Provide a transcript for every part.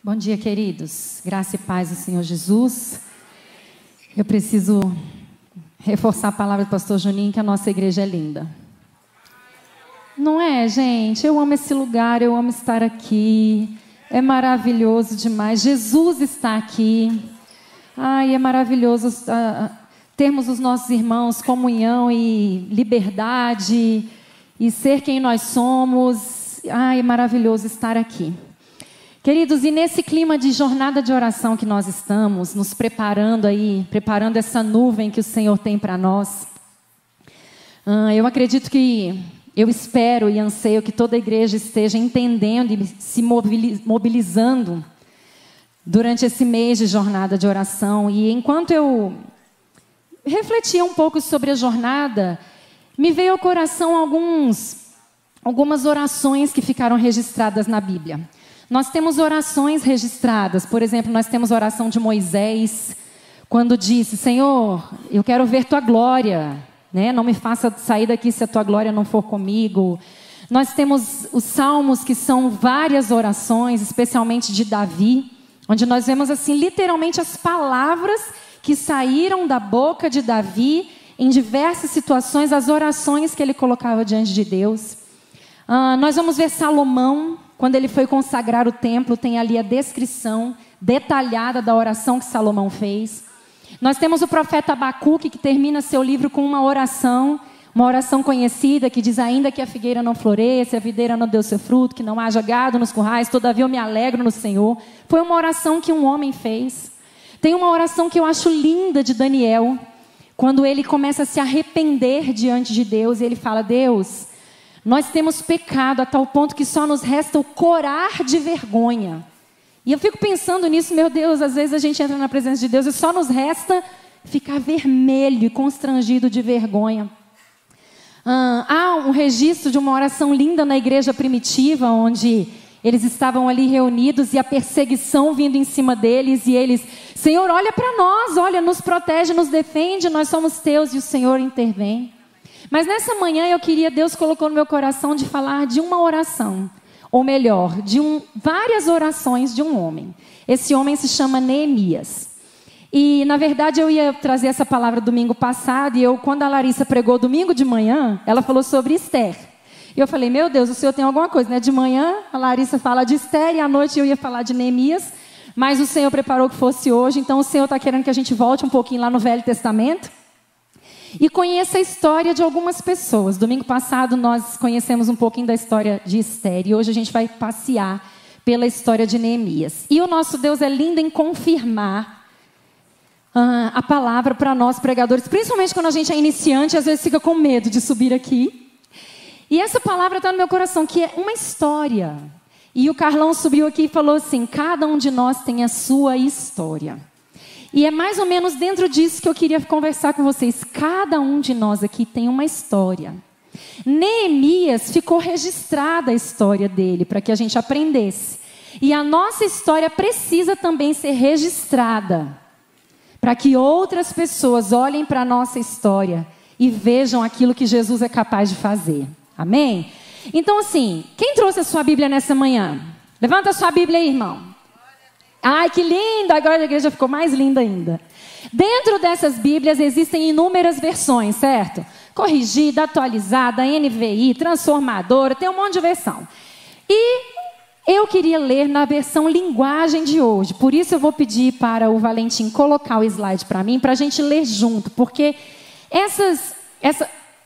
Bom dia, queridos. Graça e paz do Senhor Jesus. Eu preciso reforçar a palavra do pastor Juninho, que a nossa igreja é linda. Não é, gente? Eu amo esse lugar, eu amo estar aqui. É maravilhoso demais. Jesus está aqui. Ai, é maravilhoso termos os nossos irmãos, comunhão e liberdade e ser quem nós somos. Ai, é maravilhoso estar aqui. Queridos, e nesse clima de jornada de oração que nós estamos, nos preparando aí, preparando essa nuvem que o Senhor tem para nós, eu acredito que, eu espero e anseio que toda a igreja esteja entendendo e se mobilizando durante esse mês de jornada de oração. E enquanto eu refletia um pouco sobre a jornada, me veio ao coração algumas orações que ficaram registradas na Bíblia. Nós temos orações registradas. Por exemplo, nós temos a oração de Moisés, quando disse: Senhor, eu quero ver tua glória, né? Não me faça sair daqui se a tua glória não for comigo. Nós temos os salmos, que são várias orações, especialmente de Davi, onde nós vemos assim, literalmente as palavras que saíram da boca de Davi em diversas situações, as orações que ele colocava diante de Deus. Nós vamos ver Salomão, quando ele foi consagrar o templo, tem ali a descrição detalhada da oração que Salomão fez. Nós temos o profeta Abacuque, que termina seu livro com uma oração conhecida, que diz: ainda que a figueira não floresça, a videira não dê seu fruto, que não haja gado nos currais, todavia eu me alegro no Senhor. Foi uma oração que um homem fez. Tem uma oração que eu acho linda de Daniel, quando ele começa a se arrepender diante de Deus, e ele fala: Deus, nós temos pecado a tal ponto que só nos resta o corar de vergonha. E eu fico pensando nisso, meu Deus, às vezes a gente entra na presença de Deus e só nos resta ficar vermelho e constrangido de vergonha. Há um registro de uma oração linda na igreja primitiva, onde eles estavam ali reunidos e a perseguição vindo em cima deles, e eles: Senhor, olha para nós, olha, nos protege, nos defende, nós somos teus, e o Senhor intervém. Mas nessa manhã Deus colocou no meu coração de falar de uma oração, ou melhor, várias orações de um homem. Esse homem se chama Neemias. E na verdade eu ia trazer essa palavra domingo passado, e quando a Larissa pregou domingo de manhã, ela falou sobre Esther. E eu falei: meu Deus, o Senhor tem alguma coisa, né? De manhã a Larissa fala de Esther e à noite eu ia falar de Neemias, mas o Senhor preparou que fosse hoje, então o Senhor está querendo que a gente volte um pouquinho lá no Velho Testamento e conheça a história de algumas pessoas. Domingo passado nós conhecemos um pouquinho da história de Esther, e hoje a gente vai passear pela história de Neemias. E o nosso Deus é lindo em confirmar a palavra para nós pregadores, principalmente quando a gente é iniciante, às vezes fica com medo de subir aqui. E essa palavra está no meu coração, que é uma história. E o Carlão subiu aqui e falou assim: cada um de nós tem a sua história. E é mais ou menos dentro disso que eu queria conversar com vocês. Cada um de nós aqui tem uma história. Neemias, ficou registrada a história dele, para que a gente aprendesse. E a nossa história precisa também ser registrada, para que outras pessoas olhem para a nossa história e vejam aquilo que Jesus é capaz de fazer. Amém? Então assim, quem trouxe a sua Bíblia nessa manhã? Levanta a sua Bíblia aí, irmão. Ai, que lindo! Agora a igreja ficou mais linda ainda. Dentro dessas Bíblias existem inúmeras versões, certo? Corrigida, atualizada, NVI, transformadora, tem um monte de versão. E eu queria ler na versão linguagem de hoje. Por isso eu vou pedir para o Valentim colocar o slide para mim, para a gente ler junto. Porque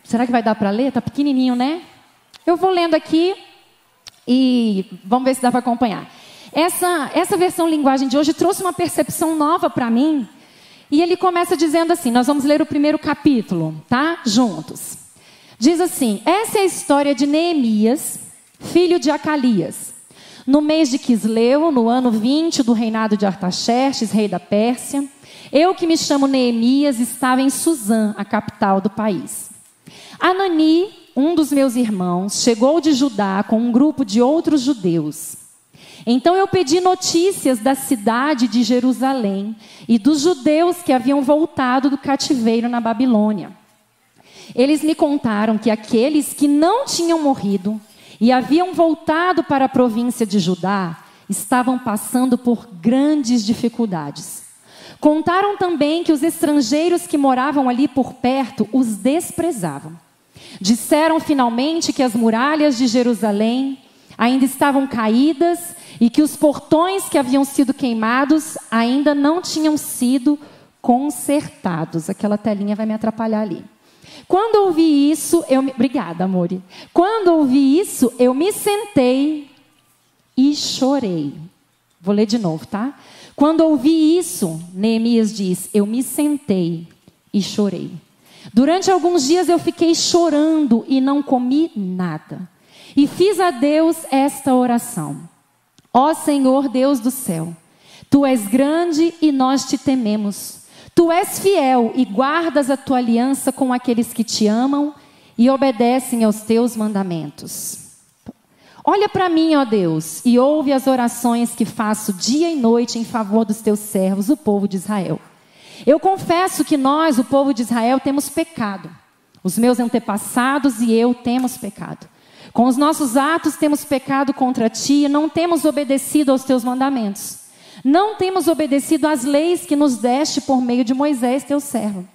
será que vai dar para ler? Está pequenininho, né? Eu vou lendo aqui e vamos ver se dá para acompanhar. Essa versão linguagem de hoje trouxe uma percepção nova para mim. E ele começa dizendo assim, nós vamos ler o primeiro capítulo, tá? Juntos. Diz assim: essa é a história de Neemias, filho de Acalias. No mês de Quisleu, no ano 20 do reinado de Artaxerxes, rei da Pérsia, eu, que me chamo Neemias, estava em Suzã, a capital do país. Anani, um dos meus irmãos, chegou de Judá com um grupo de outros judeus. Então eu pedi notícias da cidade de Jerusalém e dos judeus que haviam voltado do cativeiro na Babilônia. Eles me contaram que aqueles que não tinham morrido e haviam voltado para a província de Judá estavam passando por grandes dificuldades. Contaram também que os estrangeiros que moravam ali por perto os desprezavam. Disseram finalmente que as muralhas de Jerusalém ainda estavam caídas e que os portões que haviam sido queimados ainda não tinham sido consertados. Aquela telinha vai me atrapalhar ali. Quando ouvi isso, Obrigada, amore. Quando ouvi isso, eu me sentei e chorei. Vou ler de novo, tá? Quando ouvi isso, Neemias diz, eu me sentei e chorei. Durante alguns dias eu fiquei chorando e não comi nada. E fiz a Deus esta oração. Ó Senhor Deus do céu, Tu és grande e nós te tememos. Tu és fiel e guardas a Tua aliança com aqueles que te amam e obedecem aos Teus mandamentos. Olha para mim, ó Deus, e ouve as orações que faço dia e noite em favor dos Teus servos, o povo de Israel. Eu confesso que nós, o povo de Israel, temos pecado. Os meus antepassados e eu temos pecado. Com os nossos atos temos pecado contra Ti e não temos obedecido aos Teus mandamentos. Não temos obedecido às leis que nos deste por meio de Moisés, Teu servo.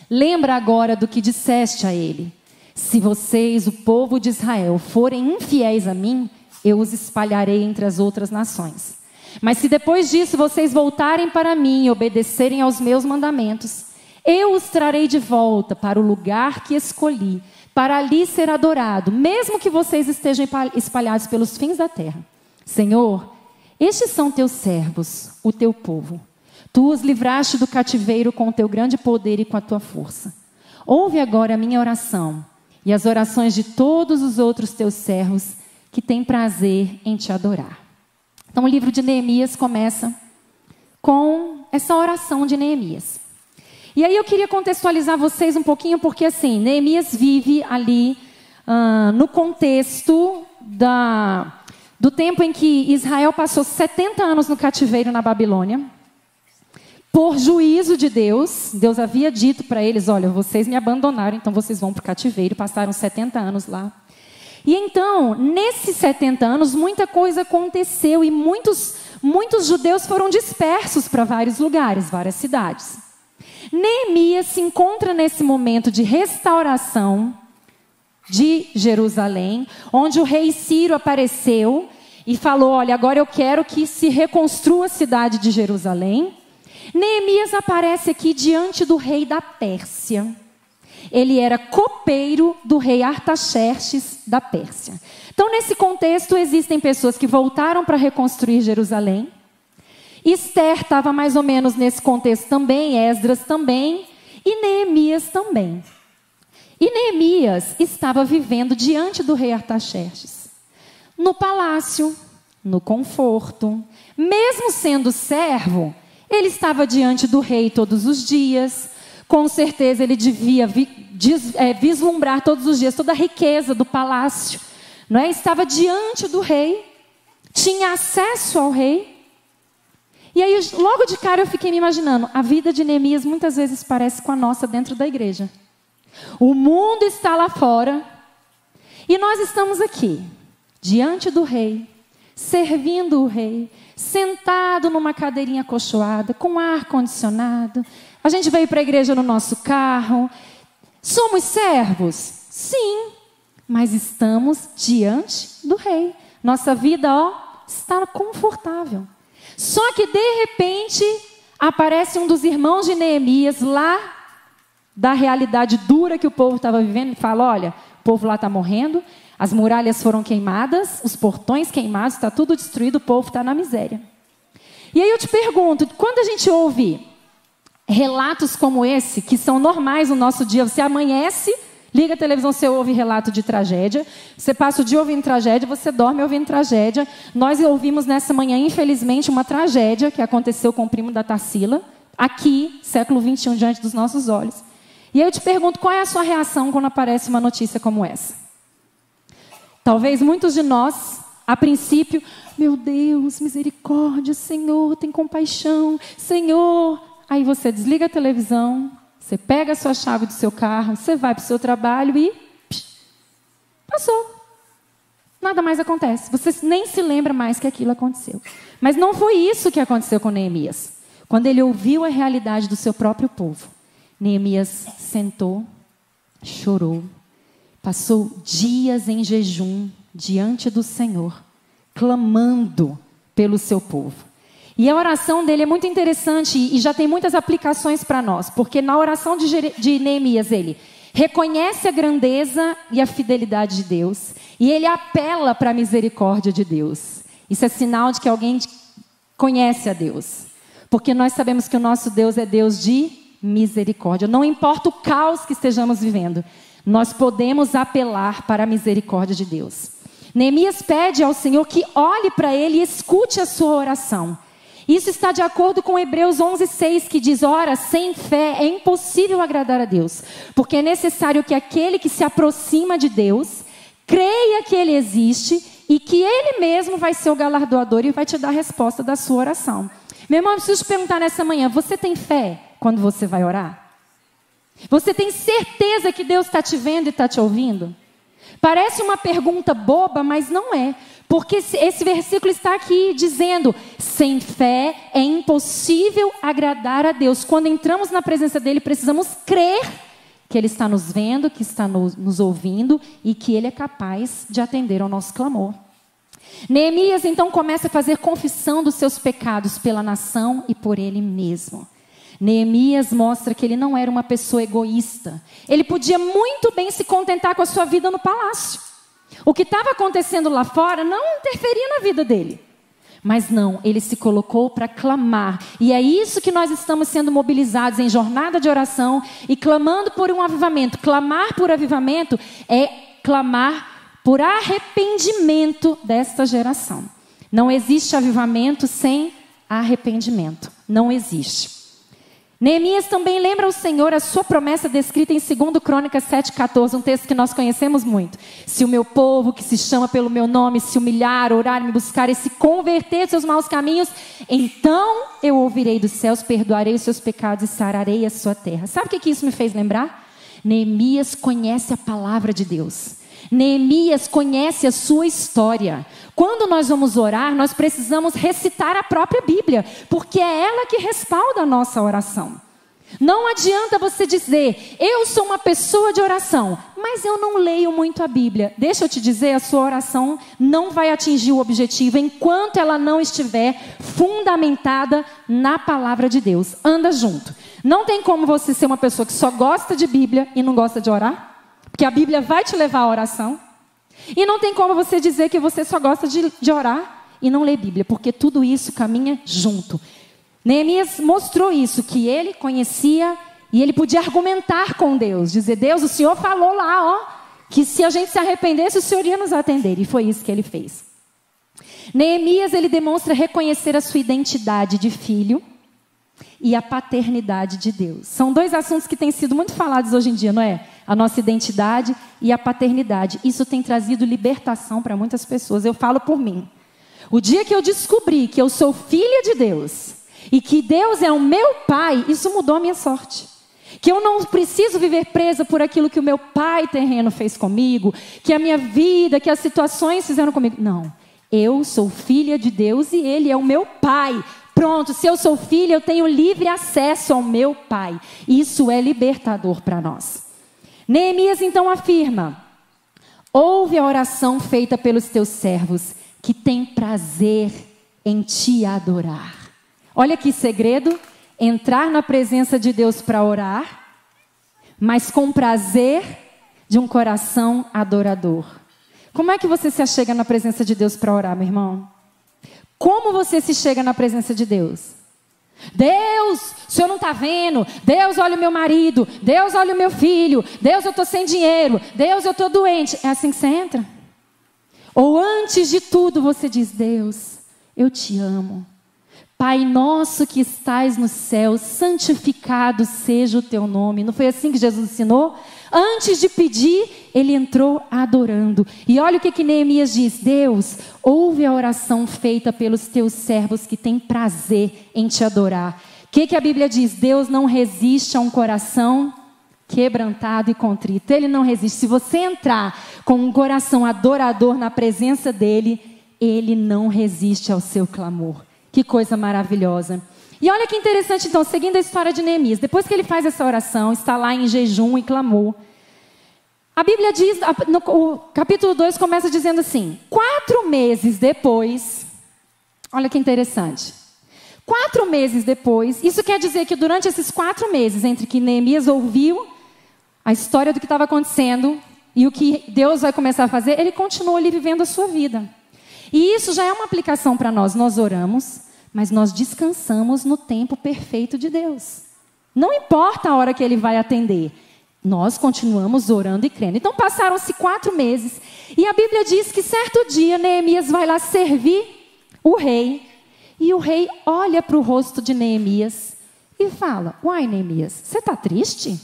Lembra agora do que disseste a ele. Se vocês, o povo de Israel, forem infiéis a mim, eu os espalharei entre as outras nações. Mas se depois disso vocês voltarem para mim e obedecerem aos meus mandamentos, eu os trarei de volta para o lugar que escolhi, para ali ser adorado, mesmo que vocês estejam espalhados pelos fins da terra. Senhor, estes são teus servos, o teu povo. Tu os livraste do cativeiro com o teu grande poder e com a tua força. Ouve agora a minha oração e as orações de todos os outros teus servos que têm prazer em te adorar. Então o livro de Neemias começa com essa oração de Neemias. E aí eu queria contextualizar vocês um pouquinho, porque assim, Neemias vive ali no contexto do tempo em que Israel passou 70 anos no cativeiro na Babilônia. Por juízo de Deus, Deus havia dito para eles, olha, vocês me abandonaram, então vocês vão para o cativeiro, passaram 70 anos lá. E então, nesses 70 anos, muita coisa aconteceu e muitos judeus foram dispersos para vários lugares, várias cidades. Neemias se encontra nesse momento de restauração de Jerusalém, onde o rei Ciro apareceu e falou, olha, agora eu quero que se reconstrua a cidade de Jerusalém. Neemias aparece aqui diante do rei da Pérsia. Ele era copeiro do rei Artaxerxes da Pérsia. Então, nesse contexto, existem pessoas que voltaram para reconstruir Jerusalém. Esther estava mais ou menos nesse contexto também, Esdras também, e Neemias também. E Neemias estava vivendo diante do rei Artaxerxes, no palácio, no conforto. Mesmo sendo servo, ele estava diante do rei todos os dias. Com certeza ele devia vislumbrar todos os dias toda a riqueza do palácio, não é? Estava diante do rei, tinha acesso ao rei. E aí logo de cara eu fiquei me imaginando, a vida de Neemias muitas vezes parece com a nossa dentro da igreja. O mundo está lá fora e nós estamos aqui, diante do rei, servindo o rei, sentado numa cadeirinha acolchoada, com ar-condicionado. A gente veio para a igreja no nosso carro. Somos servos? Sim, mas estamos diante do rei. Nossa vida, está confortável. Só que, de repente, aparece um dos irmãos de Neemias lá, da realidade dura que o povo estava vivendo, e fala, olha, o povo lá está morrendo, as muralhas foram queimadas, os portões queimados, está tudo destruído, o povo está na miséria. E aí eu te pergunto, quando a gente ouve relatos como esse, que são normais no nosso dia, você amanhece, liga a televisão, você ouve relato de tragédia, você passa o dia ouvindo tragédia, você dorme ouvindo tragédia. Nós ouvimos nessa manhã, infelizmente, uma tragédia que aconteceu com o primo da Tarsila, aqui, século XXI, diante dos nossos olhos. E aí eu te pergunto, qual é a sua reação quando aparece uma notícia como essa? Talvez muitos de nós, a princípio, meu Deus, misericórdia, Senhor, tem compaixão, Senhor. Aí você desliga a televisão, você pega a sua chave do seu carro, você vai para o seu trabalho e passou. Nada mais acontece. Você nem se lembra mais que aquilo aconteceu. Mas não foi isso que aconteceu com Neemias. Quando ele ouviu a realidade do seu próprio povo, Neemias sentou, chorou, passou dias em jejum diante do Senhor, clamando pelo seu povo. E a oração dele é muito interessante e já tem muitas aplicações para nós, porque na oração de Neemias ele reconhece a grandeza e a fidelidade de Deus e ele apela para a misericórdia de Deus. Isso é sinal de que alguém conhece a Deus, porque nós sabemos que o nosso Deus é Deus de misericórdia. Não importa o caos que estejamos vivendo, nós podemos apelar para a misericórdia de Deus. Neemias pede ao Senhor que olhe para ele e escute a sua oração. Isso está de acordo com Hebreus 11:6, que diz: ora, sem fé é impossível agradar a Deus, porque é necessário que aquele que se aproxima de Deus creia que Ele existe e que Ele mesmo vai ser o galardoador e vai te dar a resposta da sua oração. Meu irmão, eu preciso te perguntar nessa manhã: você tem fé quando você vai orar? Você tem certeza que Deus está te vendo e está te ouvindo? Parece uma pergunta boba, mas não é. Porque esse versículo está aqui dizendo: sem fé é impossível agradar a Deus. Quando entramos na presença dEle, precisamos crer que Ele está nos vendo, que está nos ouvindo e que Ele é capaz de atender ao nosso clamor. Neemias então começa a fazer confissão dos seus pecados pela nação e por ele mesmo. Neemias mostra que ele não era uma pessoa egoísta. Ele podia muito bem se contentar com a sua vida no palácio. O que estava acontecendo lá fora não interferia na vida dele. Mas não, ele se colocou para clamar. E é isso que nós estamos sendo mobilizados em jornada de oração e clamando por um avivamento. Clamar por avivamento é clamar por arrependimento desta geração. Não existe avivamento sem arrependimento. Não existe. Neemias também lembra ao Senhor a sua promessa descrita em 2 Crônicas 7,14, um texto que nós conhecemos muito. Se o meu povo, que se chama pelo meu nome, se humilhar, orar, me buscar e se converter dos seus maus caminhos, então eu ouvirei dos céus, perdoarei os seus pecados e sararei a sua terra. Sabe o que isso me fez lembrar? Neemias conhece a palavra de Deus. Neemias conhece a sua história. Quando nós vamos orar, nós precisamos recitar a própria Bíblia, porque é ela que respalda a nossa oração. Não adianta você dizer: eu sou uma pessoa de oração, mas eu não leio muito a Bíblia. Deixa eu te dizer, a sua oração não vai atingir o objetivo enquanto ela não estiver fundamentada na palavra de Deus. Anda junto. Não tem como você ser uma pessoa que só gosta de Bíblia e não gosta de orar, porque a Bíblia vai te levar à oração. E não tem como você dizer que você só gosta de orar e não lê Bíblia, porque tudo isso caminha junto. Neemias mostrou isso, que ele conhecia e ele podia argumentar com Deus, dizer: Deus, o Senhor falou lá, que se a gente se arrependesse, o Senhor ia nos atender. E foi isso que ele fez. Neemias, ele demonstra reconhecer a sua identidade de filho e a paternidade de Deus. São dois assuntos que têm sido muito falados hoje em dia, não é? A nossa identidade e a paternidade. Isso tem trazido libertação para muitas pessoas. Eu falo por mim. O dia que eu descobri que eu sou filha de Deus e que Deus é o meu pai, isso mudou a minha sorte. Que eu não preciso viver presa por aquilo que o meu pai terreno fez comigo, que a minha vida, que as situações fizeram comigo. Não. Eu sou filha de Deus e Ele é o meu pai. Pronto, se eu sou filha, eu tenho livre acesso ao meu pai. Isso é libertador para nós. Neemias então afirma: ouve a oração feita pelos teus servos, que têm prazer em te adorar. Olha que segredo: entrar na presença de Deus para orar, mas com prazer de um coração adorador. Como é que você se achega na presença de Deus para orar, meu irmão? Como você se chega na presença de Deus? Deus, o Senhor não está vendo? Deus, olha o meu marido. Deus, olha o meu filho. Deus, eu estou sem dinheiro. Deus, eu estou doente. É assim que você entra? Ou antes de tudo você diz: Deus, eu te amo. Pai nosso que estais no céu, santificado seja o teu nome. Não foi assim que Jesus ensinou? Antes de pedir, ele entrou adorando. E olha o que Neemias diz: Deus, ouve a oração feita pelos teus servos que têm prazer em te adorar. O que a Bíblia diz? Deus não resiste a um coração quebrantado e contrito. Ele não resiste. Se você entrar com um coração adorador na presença dele, ele não resiste ao seu clamor. Que coisa maravilhosa. E olha que interessante, então, seguindo a história de Neemias. Depois que ele faz essa oração, está lá em jejum e clamor. A Bíblia diz, no capítulo 2 começa dizendo assim: 4 meses depois, olha que interessante. 4 meses depois, isso quer dizer que durante esses 4 meses, entre que Neemias ouviu a história do que estava acontecendo e o que Deus vai começar a fazer, ele continuou ali vivendo a sua vida. E isso já é uma aplicação para nós. Nós oramos, mas nós descansamos no tempo perfeito de Deus. Não importa a hora que ele vai atender. Nós continuamos orando e crendo. Então passaram-se 4 meses. E a Bíblia diz que certo dia Neemias vai lá servir o rei. E o rei olha para o rosto de Neemias e fala: uai, Neemias, você está triste? O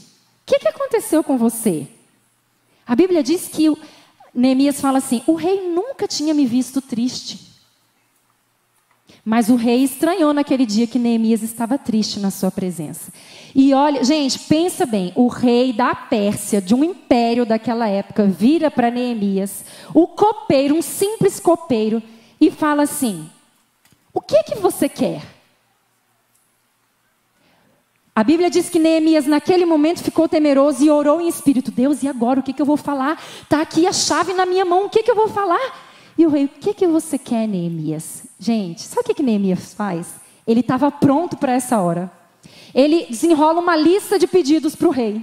que aconteceu com você? A Bíblia diz que Neemias fala assim: o rei nunca tinha me visto triste. Mas o rei estranhou naquele dia que Neemias estava triste na sua presença. E olha, gente, pensa bem, o rei da Pérsia, de um império daquela época, vira para Neemias, o copeiro, um simples copeiro, e fala assim: o que você quer? A Bíblia diz que Neemias naquele momento ficou temeroso e orou em espírito: Deus, e agora o que eu vou falar? Está aqui a chave na minha mão, o que eu vou falar? E o rei: o que você quer, Neemias? Gente, sabe o que Neemias faz? Ele estava pronto para essa hora. Ele desenrola uma lista de pedidos para o rei.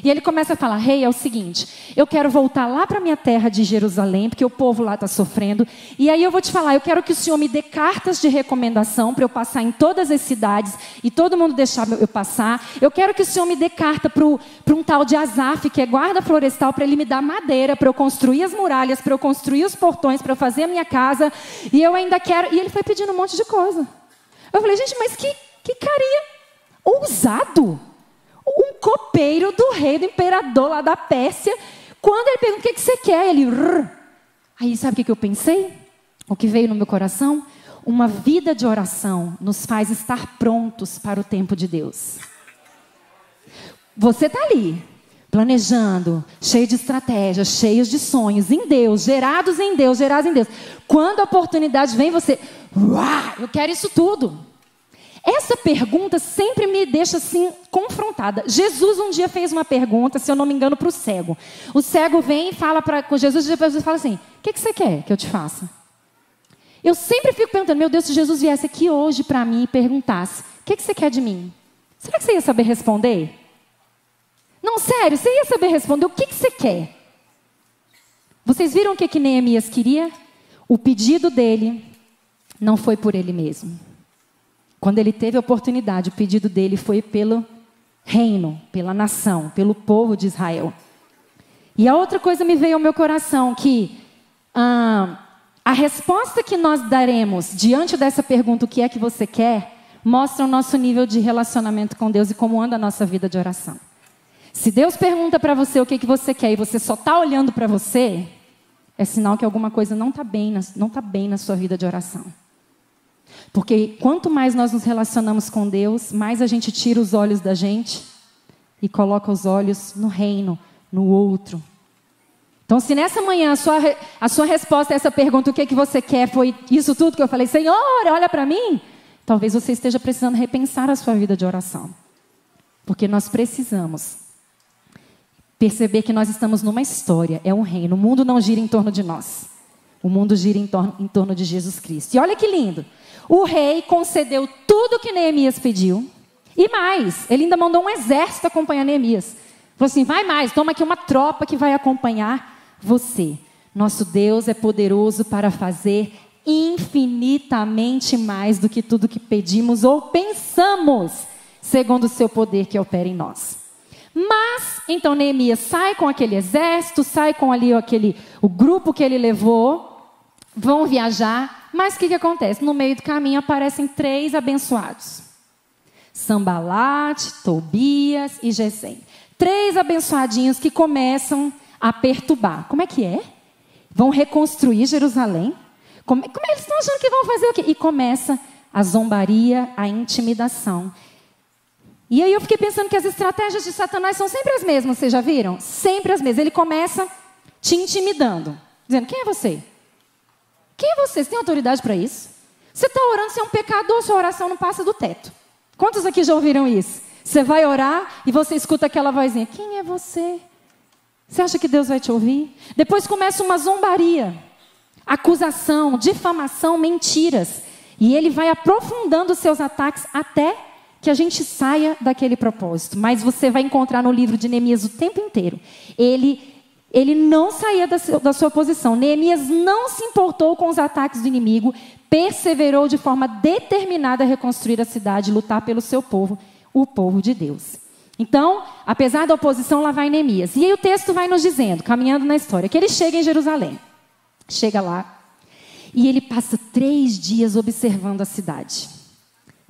E ele começa a falar: rei, é o seguinte, eu quero voltar lá para a minha terra de Jerusalém, porque o povo lá está sofrendo. E aí eu vou te falar, eu quero que o senhor me dê cartas de recomendação para eu passar em todas as cidades e todo mundo deixar eu passar. Eu quero que o senhor me dê carta para um tal de Asaf, que é guarda florestal, para ele me dar madeira, para eu construir as muralhas, para eu construir os portões, para eu fazer a minha casa. E eu ainda quero... E ele foi pedindo um monte de coisa. Eu falei: gente, mas que carinha ousado. Um copeiro do rei, do imperador lá da Pérsia. Quando ele pergunta: o que você quer? Ele... Aí sabe o que eu pensei? O que veio no meu coração? Uma vida de oração nos faz estar prontos para o tempo de Deus. Você está ali, planejando, cheio de estratégias, cheios de sonhos, em Deus, gerados em Deus, gerados em Deus. Quando a oportunidade vem, você... eu quero isso tudo. Essa pergunta sempre me deixa assim confrontada. Jesus um dia fez uma pergunta, se eu não me engano, para o cego. O cego vem e fala com Jesus, e Jesus fala assim: o que você quer que eu te faça? Eu sempre fico perguntando: meu Deus, se Jesus viesse aqui hoje para mim e perguntasse: o que você quer de mim? Será que você ia saber responder? Não, sério, você ia saber responder o que você quer? Vocês viram o que Neemias queria? O pedido dele não foi por ele mesmo. Quando ele teve a oportunidade, o pedido dele foi pelo reino, pela nação, pelo povo de Israel. E a outra coisa me veio ao meu coração, que a resposta que nós daremos diante dessa pergunta: o que é que você quer, mostra o nosso nível de relacionamento com Deus e como anda a nossa vida de oração. Se Deus pergunta para você o que você quer e você só está olhando para você, é sinal que alguma coisa não está bem na sua vida de oração. Porque quanto mais nós nos relacionamos com Deus, mais a gente tira os olhos da gente e coloca os olhos no reino, no outro. Então, se nessa manhã a sua resposta a essa pergunta: o que você quer, foi isso tudo que eu falei: Senhor, olha para mim, talvez você esteja precisando repensar a sua vida de oração. Porque nós precisamos perceber que nós estamos numa história, é um reino. O mundo não gira em torno de nós. O mundo gira em torno de Jesus Cristo. E olha que lindo. O rei concedeu tudo que Neemias pediu. E mais, ele ainda mandou um exército acompanhar Neemias. Falou assim: vai mais, toma aqui uma tropa que vai acompanhar você. Nosso Deus é poderoso para fazer infinitamente mais do que tudo que pedimos ou pensamos, segundo o seu poder que opera em nós. Mas, então Neemias sai com aquele exército, sai com ali o grupo que ele levou, vão viajar. Mas o que acontece? No meio do caminho aparecem 3 abençoados: Sambalate, Tobias e Gesem. 3 abençoadinhos que começam a perturbar. Como é que é? Vão reconstruir Jerusalém? Como eles estão achando que vão fazer o quê? E começa a zombaria, a intimidação. E aí eu fiquei pensando que as estratégias de Satanás são sempre as mesmas, vocês já viram? Sempre as mesmas. Ele começa te intimidando, dizendo, quem é você? Quem é você? Você tem autoridade para isso? Você está orando, você é um pecador, sua oração não passa do teto. Quantos aqui já ouviram isso? Você vai orar e você escuta aquela vozinha, quem é você? Você acha que Deus vai te ouvir? Depois começa uma zombaria, acusação, difamação, mentiras. E ele vai aprofundando os seus ataques até que a gente saia daquele propósito. Mas você vai encontrar no livro de Neemias o tempo inteiro. Ele não saía da sua posição. Neemias não se importou com os ataques do inimigo, perseverou de forma determinada a reconstruir a cidade, lutar pelo seu povo, o povo de Deus. Então, apesar da oposição, lá vai Neemias. E aí o texto vai nos dizendo, caminhando na história, que ele chega em Jerusalém. Chega lá e ele passa 3 dias observando a cidade.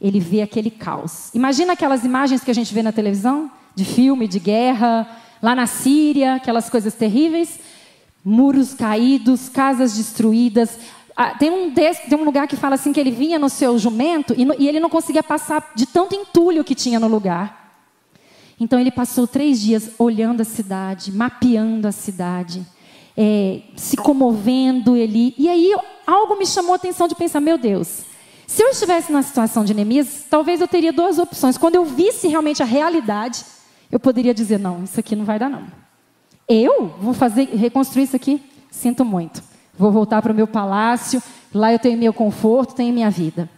Ele vê aquele caos. Imagina aquelas imagens que a gente vê na televisão, de filme, de guerra, lá na Síria, aquelas coisas terríveis. Muros caídos, casas destruídas. Tem um lugar que fala assim que ele vinha no seu jumento e ele não conseguia passar de tanto entulho que tinha no lugar. Então ele passou 3 dias olhando a cidade, mapeando a cidade, se comovendo. E aí algo me chamou a atenção de pensar, meu Deus, se eu estivesse na situação de Neemias, talvez eu teria 2 opções. Quando eu visse realmente a realidade, eu poderia dizer, não, isso aqui não vai dar não. Eu vou reconstruir isso aqui? Sinto muito. Vou voltar para o meu palácio, lá eu tenho meu conforto, tenho minha vida.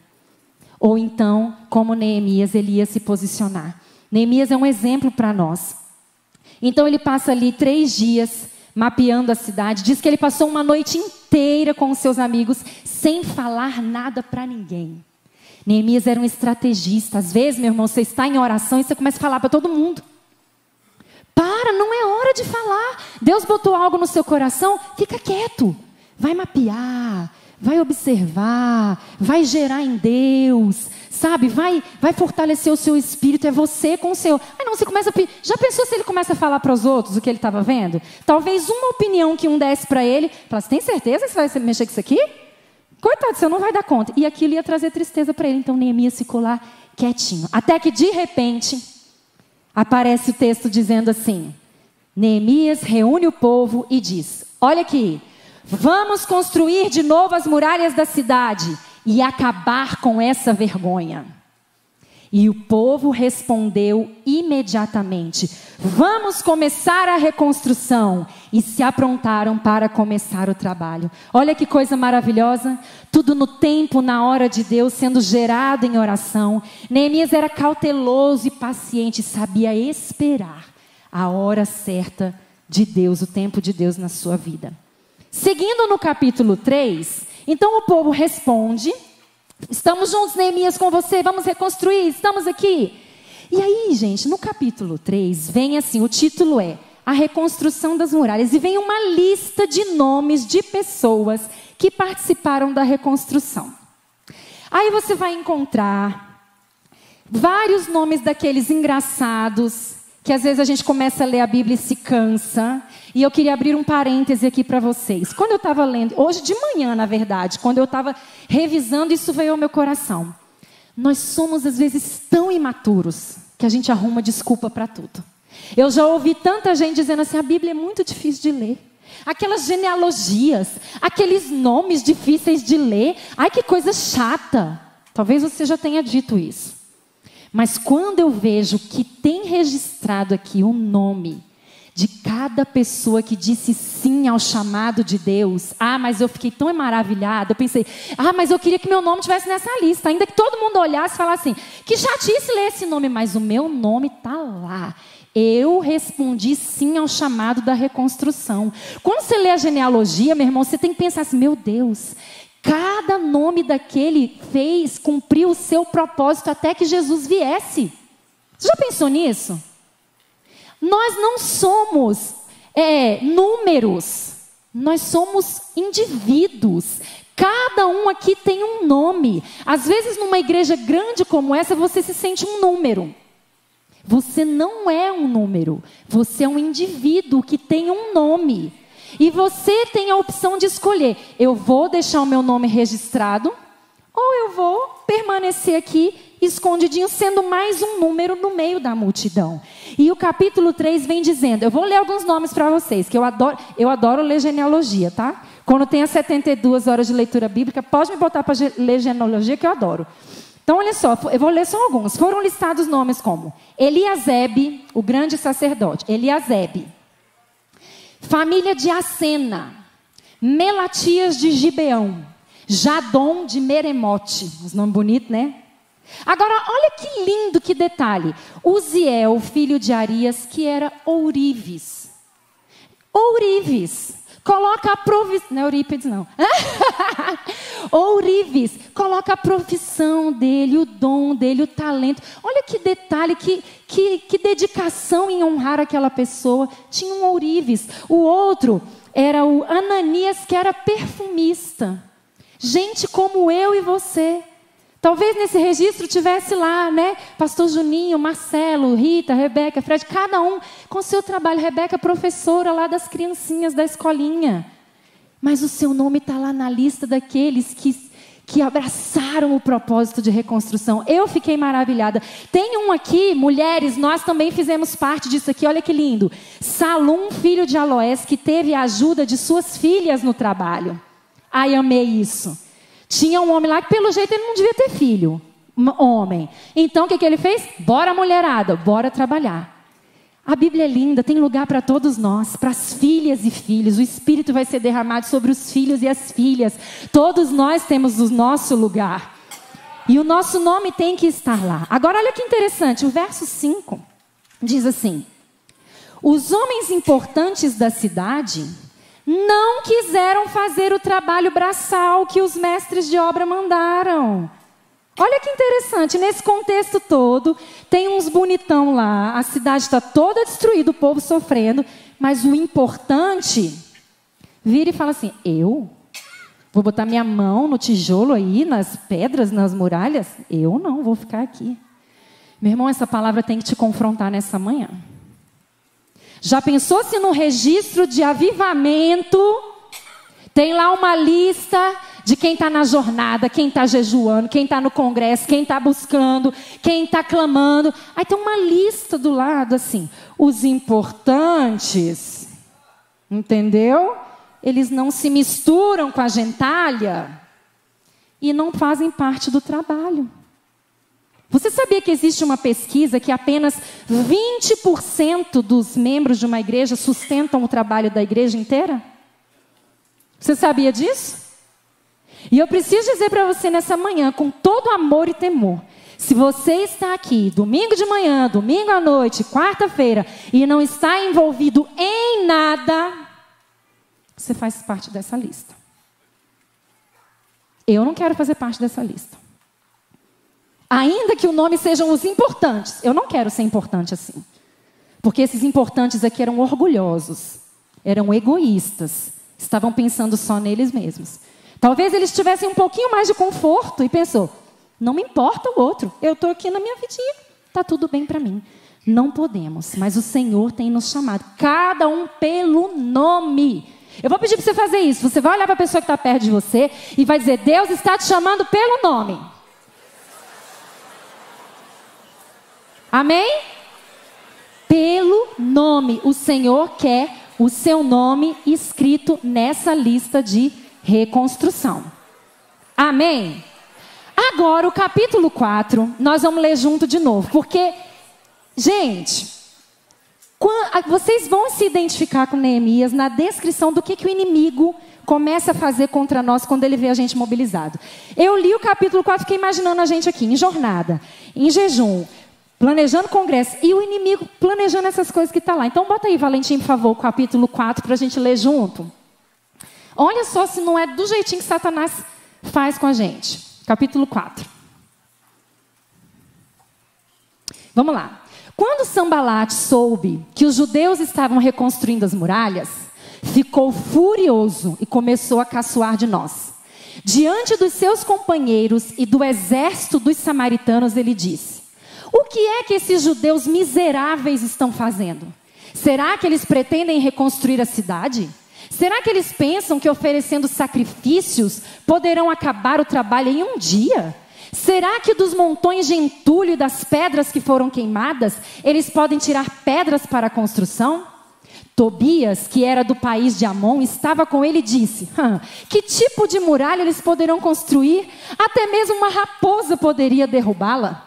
Ou então, como Neemias, ele ia se posicionar. Neemias é um exemplo para nós. Então ele passa ali 3 dias mapeando a cidade. Diz que ele passou uma noite inteira com os seus amigos, sem falar nada para ninguém. Neemias era um estrategista. Às vezes, meu irmão, você está em oração e você começa a falar para todo mundo. Para, não é hora de falar. Deus botou algo no seu coração, fica quieto. Vai mapear, vai observar, vai gerar em Deus, sabe? Vai fortalecer o seu espírito, é você com o seu. Aí não, você começa a... Já pensou se ele começa a falar para os outros o que ele estava vendo? Talvez uma opinião que um desse para ele, falasse, tem certeza que você vai mexer com isso aqui? Coitado, você não vai dar conta. E aquilo ia trazer tristeza para ele. Então Neemias ficou lá quietinho. Até que de repente aparece o texto dizendo assim, Neemias reúne o povo e diz, olha aqui, vamos construir de novo as muralhas da cidade e acabar com essa vergonha. E o povo respondeu imediatamente, vamos começar a reconstrução. E se aprontaram para começar o trabalho. Olha que coisa maravilhosa. Tudo no tempo, na hora de Deus, sendo gerado em oração. Neemias era cauteloso e paciente, sabia esperar a hora certa de Deus, o tempo de Deus na sua vida. Seguindo no capítulo 3, então o povo responde, estamos juntos, Neemias, com você, vamos reconstruir, estamos aqui. E aí, gente, no capítulo 3, vem assim, o título é A Reconstrução das Muralhas, e vem uma lista de nomes de pessoas que participaram da reconstrução. Aí você vai encontrar vários nomes daqueles engraçados, que às vezes a gente começa a ler a Bíblia e se cansa. E eu queria abrir um parêntese aqui para vocês. Quando eu estava lendo, hoje de manhã, na verdade, quando eu estava revisando, isso veio ao meu coração. Nós somos, às vezes, tão imaturos que a gente arruma desculpa para tudo. Eu já ouvi tanta gente dizendo assim, a Bíblia é muito difícil de ler. Aquelas genealogias, aqueles nomes difíceis de ler. Ai, que coisa chata. Talvez você já tenha dito isso. Mas quando eu vejo que tem registrado aqui o nome de cada pessoa que disse sim ao chamado de Deus. Mas eu fiquei tão maravilhada. Eu pensei, mas eu queria que meu nome estivesse nessa lista. Ainda que todo mundo olhasse e falasse assim, que chatice ler esse nome, mas o meu nome está lá. Eu respondi sim ao chamado da reconstrução. Quando você lê a genealogia, meu irmão, você tem que pensar assim, meu Deus, cada nome daquele cumpriu o seu propósito até que Jesus viesse. Você já pensou nisso? Nós não somos números, nós somos indivíduos. Cada um aqui tem um nome. Às vezes numa igreja grande como essa, você se sente um número. Você não é um número, você é um indivíduo que tem um nome. E você tem a opção de escolher, eu vou deixar o meu nome registrado ou eu vou permanecer aqui escondidinhos, sendo mais um número no meio da multidão. E o capítulo 3 vem dizendo, eu vou ler alguns nomes para vocês, que eu adoro ler genealogia, tá? Quando tem as 72 horas de leitura bíblica, pode me botar para ler genealogia, que eu adoro. Então, olha só, eu vou ler só alguns. Foram listados nomes como Eliasebe, o grande sacerdote, Eliasebe. Família de Acena, Melatias de Gibeão, Jadom de Meremote. Os nomes bonitos, né? Agora, olha que lindo, que detalhe. Uziel, filho de Arias, que era ourives. Ourives. Coloca a profissão... Não é Eurípides, não. Ourives. Coloca a profissão dele, o dom dele, o talento. Olha que detalhe, que dedicação em honrar aquela pessoa. Tinha um ourives. O outro era o Ananias, que era perfumista. Gente como eu e você. Talvez nesse registro tivesse lá, né? Pastor Juninho, Marcelo, Rita, Rebeca, Fred, cada um com seu trabalho. Rebeca, professora lá das criancinhas da escolinha. Mas o seu nome está lá na lista daqueles que abraçaram o propósito de reconstrução. Eu fiquei maravilhada. Tem um aqui, mulheres, nós também fizemos parte disso aqui. Olha que lindo. Salum, filho de Aloés, que teve a ajuda de suas filhas no trabalho. Ai, amei isso. Tinha um homem lá que, pelo jeito, ele não devia ter filho. Homem. Então, o que ele fez? Bora, mulherada, bora trabalhar. A Bíblia é linda, tem lugar para todos nós, para as filhas e filhos. O Espírito vai ser derramado sobre os filhos e as filhas. Todos nós temos o nosso lugar. E o nosso nome tem que estar lá. Agora, olha que interessante, o verso 5 diz assim: os homens importantes da cidade não quiseram fazer o trabalho braçal que os mestres de obra mandaram. Olha que interessante, nesse contexto todo, tem uns bonitão lá, a cidade está toda destruída, o povo sofrendo, mas o importante vira e fala assim, eu vou botar minha mão no tijolo aí, nas pedras, nas muralhas? Eu não, vou ficar aqui. Meu irmão, essa palavra tem que te confrontar nessa manhã. Já pensou se no registro de avivamento tem lá uma lista de quem está na jornada, quem está jejuando, quem está no congresso, quem está buscando, quem está clamando. Aí tem uma lista do lado assim, os importantes, entendeu? Eles não se misturam com a gentalha e não fazem parte do trabalho. Você sabia que existe uma pesquisa que apenas 20% dos membros de uma igreja sustentam o trabalho da igreja inteira? Você sabia disso? E eu preciso dizer para você nessa manhã, com todo amor e temor, se você está aqui, domingo de manhã, domingo à noite, quarta-feira, e não está envolvido em nada, você faz parte dessa lista. Eu não quero fazer parte dessa lista. Ainda que o nome sejam os importantes, eu não quero ser importante assim. Porque esses importantes aqui eram orgulhosos, eram egoístas, estavam pensando só neles mesmos. Talvez eles tivessem um pouquinho mais de conforto e pensou, não me importa o outro, eu estou aqui na minha vidinha, está tudo bem para mim. Não podemos, mas o Senhor tem nos chamado, cada um pelo nome. Eu vou pedir para você fazer isso, você vai olhar para a pessoa que está perto de você e vai dizer, Deus está te chamando pelo nome. Amém? Pelo nome. O Senhor quer o seu nome escrito nessa lista de reconstrução. Amém? Agora, o capítulo 4, nós vamos ler junto de novo. Porque, gente, vocês vão se identificar com Neemias na descrição do que o inimigo começa a fazer contra nós quando ele vê a gente mobilizado. Eu li o capítulo 4, fiquei imaginando a gente aqui, em jornada, em jejum, planejando congresso, e o inimigo planejando essas coisas que está lá. Então bota aí, Valentim, por favor, o capítulo 4 para a gente ler junto. Olha só se não é do jeitinho que Satanás faz com a gente. Capítulo 4. Vamos lá. Quando Sambalate soube que os judeus estavam reconstruindo as muralhas, ficou furioso e começou a caçoar de nós. Diante dos seus companheiros e do exército dos samaritanos, ele disse, o que é que esses judeus miseráveis estão fazendo? Será que eles pretendem reconstruir a cidade? Será que eles pensam que oferecendo sacrifícios poderão acabar o trabalho em um dia? Será que dos montões de entulho e das pedras que foram queimadas, eles podem tirar pedras para a construção? Tobias, que era do país de Amon, estava com ele e disse: que tipo de muralha eles poderão construir? Até mesmo uma raposa poderia derrubá-la.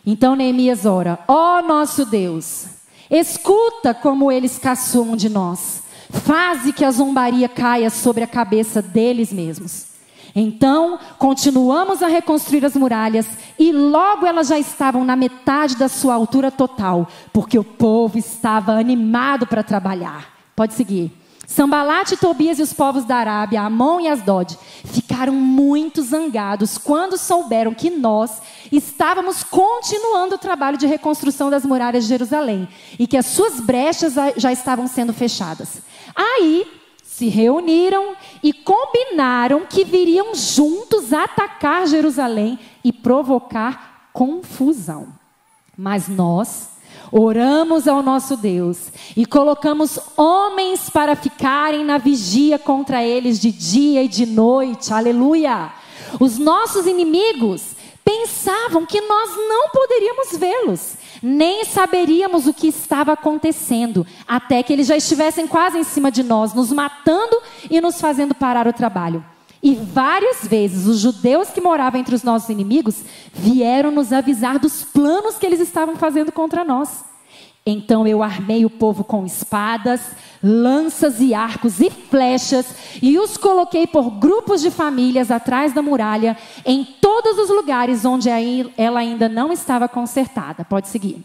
Então Neemias ora: ó nosso Deus, escuta como eles caçoam de nós. Faze que a zombaria caia sobre a cabeça deles mesmos. Então, continuamos a reconstruir as muralhas e logo elas já estavam na metade da sua altura total, porque o povo estava animado para trabalhar. Pode seguir. Sambalate, Tobias e os povos da Arábia, Amon e Asdod, ficaram muito zangados quando souberam que nós estávamos continuando o trabalho de reconstrução das muralhas de Jerusalém e que as suas brechas já estavam sendo fechadas. Aí se reuniram e combinaram que viriam juntos atacar Jerusalém e provocar confusão. Mas nós oramos ao nosso Deus e colocamos homens para ficarem na vigia contra eles de dia e de noite. Aleluia! Os nossos inimigos pensavam que nós não poderíamos vê-los, nem saberíamos o que estava acontecendo, até que eles já estivessem quase em cima de nós, nos matando e nos fazendo parar o trabalho. E várias vezes os judeus que moravam entre os nossos inimigos vieram nos avisar dos planos que eles estavam fazendo contra nós. Então eu armei o povo com espadas, lanças e arcos e flechas e os coloquei por grupos de famílias atrás da muralha em todos os lugares onde ela ainda não estava consertada. Pode seguir.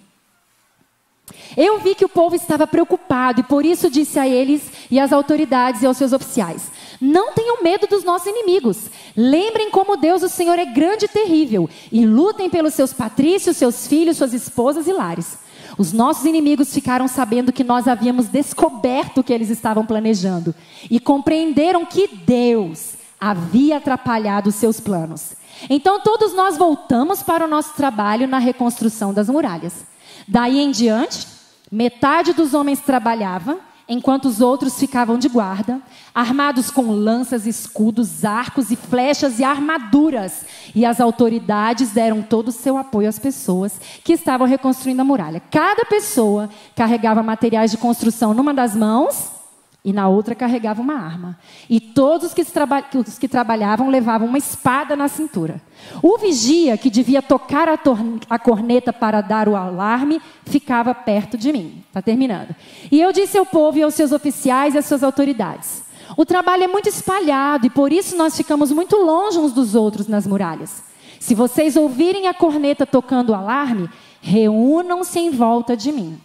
Eu vi que o povo estava preocupado e por isso disse a eles e às autoridades e aos seus oficiais: não tenham medo dos nossos inimigos. Lembrem como Deus, o Senhor, é grande e terrível e lutem pelos seus patrícios, seus filhos, suas esposas e lares. Os nossos inimigos ficaram sabendo que nós havíamos descoberto o que eles estavam planejando e compreenderam que Deus havia atrapalhado os seus planos. Então todos nós voltamos para o nosso trabalho na reconstrução das muralhas. Daí em diante, metade dos homens trabalhava, enquanto os outros ficavam de guarda, armados com lanças, escudos, arcos e flechas e armaduras. E as autoridades deram todo o seu apoio às pessoas que estavam reconstruindo a muralha. Cada pessoa carregava materiais de construção numa das mãos e na outra carregava uma arma. E todos os que trabalhavam levavam uma espada na cintura. O vigia, que devia tocar a corneta para dar o alarme, ficava perto de mim. Está terminando. E eu disse ao povo e aos seus oficiais e às suas autoridades: o trabalho é muito espalhado e por isso nós ficamos muito longe uns dos outros nas muralhas. Se vocês ouvirem a corneta tocando o alarme, reúnam-se em volta de mim.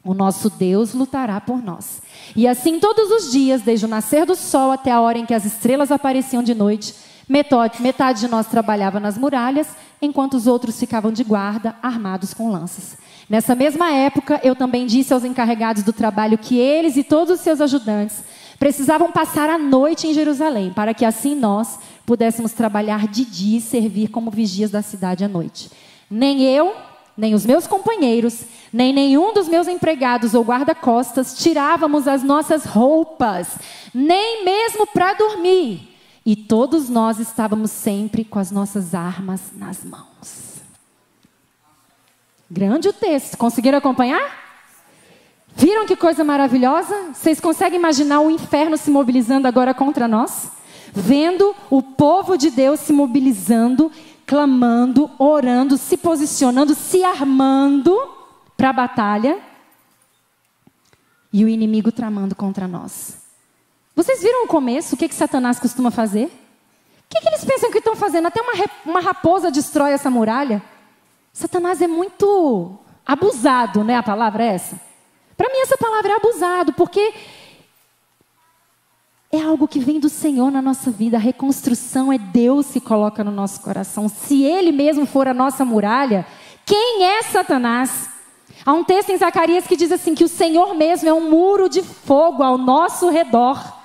O nosso Deus lutará por nós. E assim todos os dias, desde o nascer do sol até a hora em que as estrelas apareciam de noite, metade de nós trabalhava nas muralhas, enquanto os outros ficavam de guarda, armados com lanças. Nessa mesma época, eu também disse aos encarregados do trabalho que eles e todos os seus ajudantes precisavam passar a noite em Jerusalém, para que assim nós pudéssemos trabalhar de dia e servir como vigias da cidade à noite. Nem eu, nem os meus companheiros, nem nenhum dos meus empregados ou guarda-costas tirávamos as nossas roupas, nem mesmo para dormir. E todos nós estávamos sempre com as nossas armas nas mãos. Grande o texto. Conseguiram acompanhar? Viram que coisa maravilhosa? Vocês conseguem imaginar o inferno se mobilizando agora contra nós? Vendo o povo de Deus se mobilizando, clamando, orando, se posicionando, se armando para a batalha. E o inimigo tramando contra nós. Vocês viram o começo? O que Satanás costuma fazer? O que eles pensam que estão fazendo? Até uma raposa destrói essa muralha. Satanás é muito abusado, né? A palavra é essa? Para mim essa palavra é abusado, porque é algo que vem do Senhor na nossa vida. A reconstrução é Deus que coloca no nosso coração. Se Ele mesmo for a nossa muralha, quem é Satanás? Há um texto em Zacarias que diz assim, que o Senhor mesmo é um muro de fogo ao nosso redor.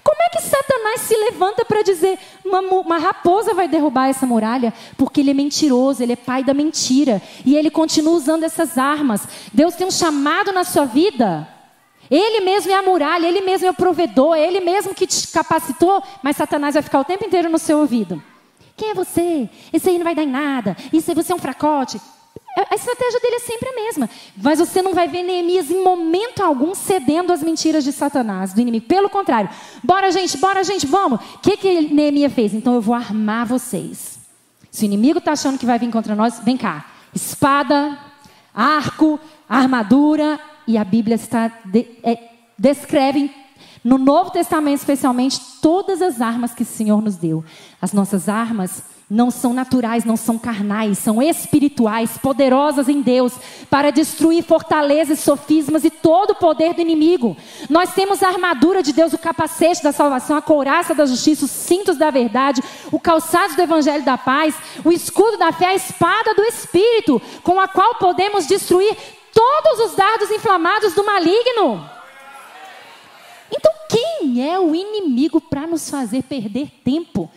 Como é que Satanás se levanta para dizer, uma raposa vai derrubar essa muralha? Porque ele é mentiroso, ele é pai da mentira. E ele continua usando essas armas. Deus tem um chamado na sua vida. Ele mesmo é a muralha, ele mesmo é o provedor, é ele mesmo que te capacitou. Mas Satanás vai ficar o tempo inteiro no seu ouvido. Quem é você? Esse aí não vai dar em nada. Isso aí, você é um fracote. A estratégia dele é sempre a mesma. Mas você não vai ver Neemias em momento algum cedendo às mentiras de Satanás, do inimigo. Pelo contrário. Bora, gente, vamos. O que Neemias fez? Então eu vou armar vocês. Se o inimigo está achando que vai vir contra nós, vem cá. Espada, arco, armadura. E a Bíblia descreve no Novo Testamento especialmente todas as armas que o Senhor nos deu. As nossas armas não são naturais, não são carnais, são espirituais, poderosas em Deus, para destruir fortalezas, sofismas e todo o poder do inimigo. Nós temos a armadura de Deus, o capacete da salvação, a couraça da justiça, os cintos da verdade, o calçado do evangelho da paz, o escudo da fé, a espada do Espírito, com a qual podemos destruir todos os dardos inflamados do maligno. Então, quem é o inimigo para nos fazer perder tempo?